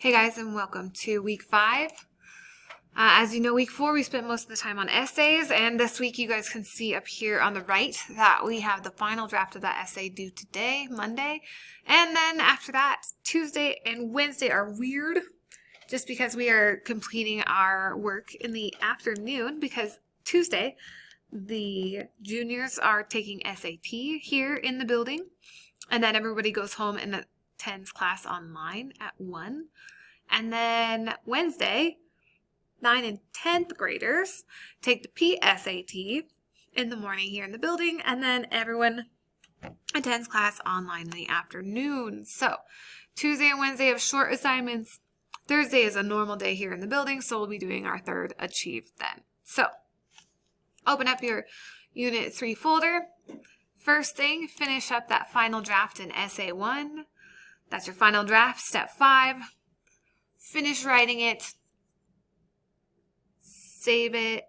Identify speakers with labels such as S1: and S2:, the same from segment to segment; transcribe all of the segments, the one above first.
S1: Hey guys, and welcome to week 5. As you know, week 4 we spent most of the time on essays, and this week you guys can see up here on the right that we have the final draft of that essay due today, Monday, and then after that, Tuesday and Wednesday are weird just because we are completing our work in the afternoon because Tuesday the juniors are taking SAT here in the building, and then everybody goes home and attends class online at 1. And then Wednesday, 9th and 10th graders take the PSAT in the morning here in the building, and then everyone attends class online in the afternoon. So Tuesday and Wednesday have short assignments. Thursday is a normal day here in the building, so we'll be doing our third Achieve then. So open up your Unit 3 folder. First thing, finish up that final draft in Essay 1. That's your final draft, Step 5. Finish writing it, save it.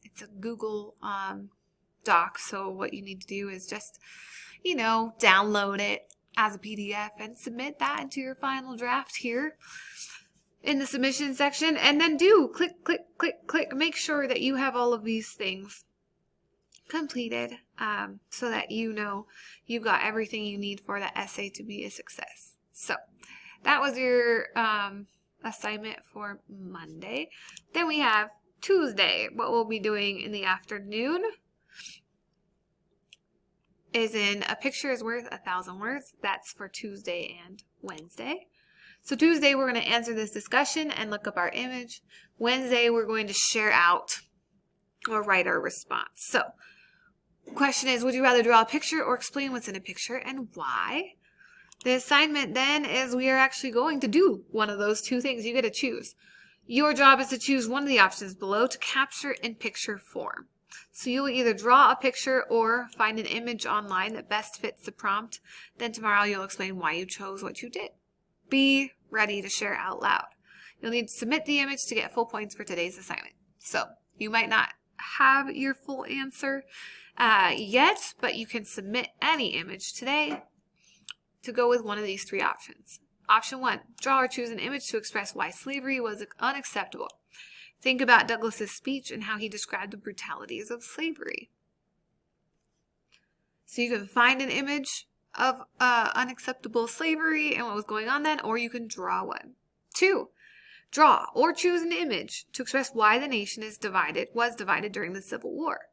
S1: It's a Google Doc, so what you need to do is just, download it as a PDF and submit that into your final draft here in the submission section. And then click, click, click, click. Make sure that you have all of these things completed so that you know you've got everything you need for that essay to be a success. So that was your assignment for Monday. Then we have Tuesday. What we'll be doing in the afternoon is in A Picture is Worth 1,000 Words. That's for Tuesday and Wednesday. So Tuesday we're going to answer this discussion and look up our image. Wednesday we're going to share out or write our response. So the question is, would you rather draw a picture or explain what's in a picture and why? The assignment then is we are actually going to do one of those two things. You get to choose. Your job is to choose one of the options below to capture in picture form. So you will either draw a picture or find an image online that best fits the prompt. Then tomorrow you'll explain why you chose what you did. Be ready to share out loud. You'll need to submit the image to get full points for today's assignment. So you might not have your full answer yet, but you can submit any image today to go with one of these 3 options. Option 1, draw or choose an image to express why slavery was unacceptable. Think about Douglas's speech and how he described the brutalities of slavery. So you can find an image of unacceptable slavery and what was going on then, or you can draw one. 2, draw or choose an image to express why the nation was divided during the Civil War.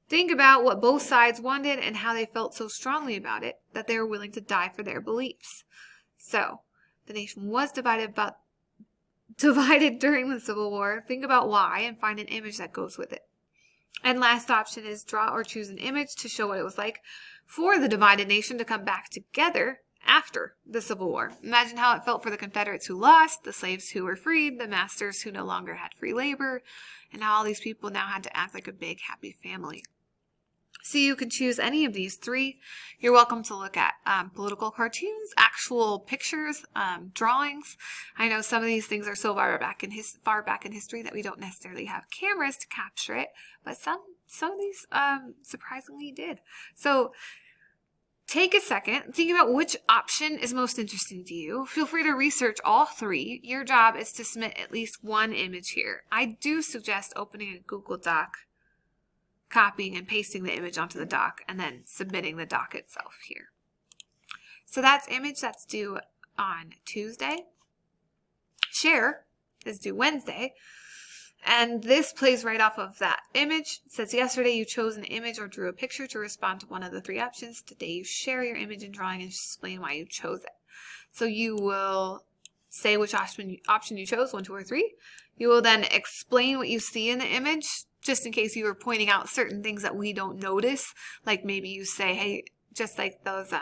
S1: Think about what both sides wanted and how they felt so strongly about it that they were willing to die for their beliefs. So, the nation was divided during the Civil War. Think about why and find an image that goes with it. And last option is draw or choose an image to show what it was like for the divided nation to come back together after the Civil War. Imagine how it felt for the Confederates who lost, the slaves who were freed, the masters who no longer had free labor, and how all these people now had to act like a big, happy family. So you can choose any of these 3. You're welcome to look at political cartoons, actual pictures, drawings. I know some of these things are so far back in history that we don't necessarily have cameras to capture it, but some of these surprisingly did. So take a second, think about which option is most interesting to you. Feel free to research all 3. Your job is to submit at least one image here. I do suggest opening a Google Doc, copying and pasting the image onto the doc, and then submitting the doc itself here. So that's image that's due on Tuesday. Share is due Wednesday. And this plays right off of that image. It says yesterday you chose an image or drew a picture to respond to one of the 3 options. Today you share your image and drawing and explain why you chose it. So you will say which option you chose, 1, 2, or 3. You will then explain what you see in the image, just in case you were pointing out certain things that we don't notice. Like maybe you say, hey, just like those,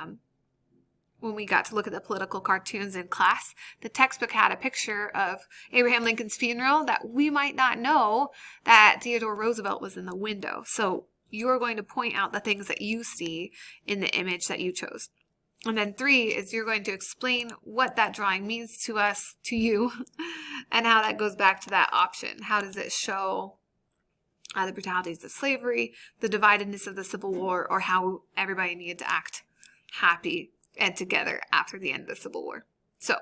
S1: when we got to look at the political cartoons in class, the textbook had a picture of Abraham Lincoln's funeral that we might not know that Theodore Roosevelt was in the window. So you're going to point out the things that you see in the image that you chose. And then 3 is you're going to explain what that drawing means to us, to you, and how that goes back to that option. How does it show the brutalities of slavery, the dividedness of the Civil War, or how everybody needed to act happy and together after the end of the Civil War. So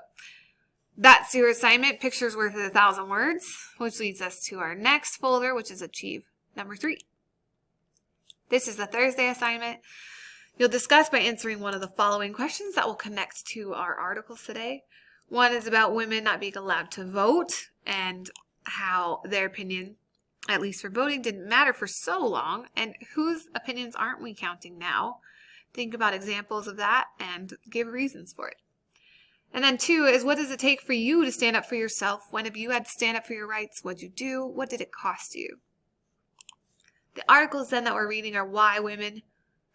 S1: That's your assignment, Pictures Worth 1,000 Words, which leads us to our next folder, which is Achieve number 3. This is the Thursday assignment. You'll discuss by answering one of the following questions that will connect to our articles today. One is about women not being allowed to vote and how their opinion, at least for voting, didn't matter for so long, and whose opinions aren't we counting now? Think about examples of that and give reasons for it. And then 2 is, what does it take for you to stand up for yourself? When have you had to stand up for your rights? What'd you do? What did it cost you? The articles then that we're reading are women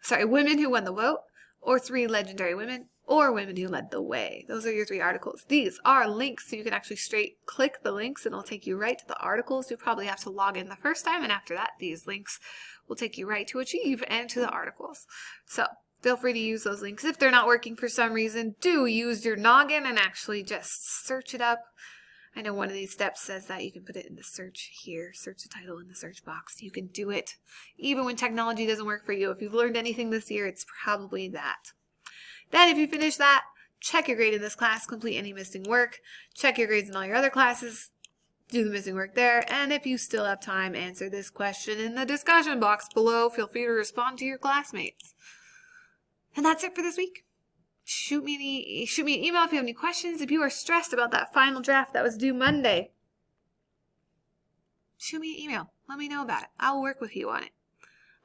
S1: who won the vote, or 3 legendary women, or women who led the way. Those are your 3 articles. These are links, so you can actually straight click the links and it'll take you right to the articles. You'll probably have to log in the first time, and after that, these links will take you right to Achieve and to the articles. So feel free to use those links. If they're not working for some reason, do use your noggin and actually just search it up. I know one of these steps says that you can put it in the search here, search the title in the search box. You can do it even when technology doesn't work for you. If you've learned anything this year, it's probably that. Then if you finish that, check your grade in this class, complete any missing work, check your grades in all your other classes, do the missing work there, and if you still have time, answer this question in the discussion box below. Feel free to respond to your classmates. And that's it for this week. Shoot me an email if you have any questions. If you are stressed about that final draft that was due Monday, shoot me an email. Let me know about it. I'll work with you on it.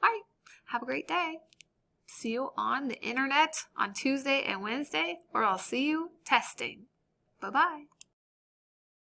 S1: All right. Have a great day. See you on the internet on Tuesday and Wednesday, or I'll see you testing. Bye-bye.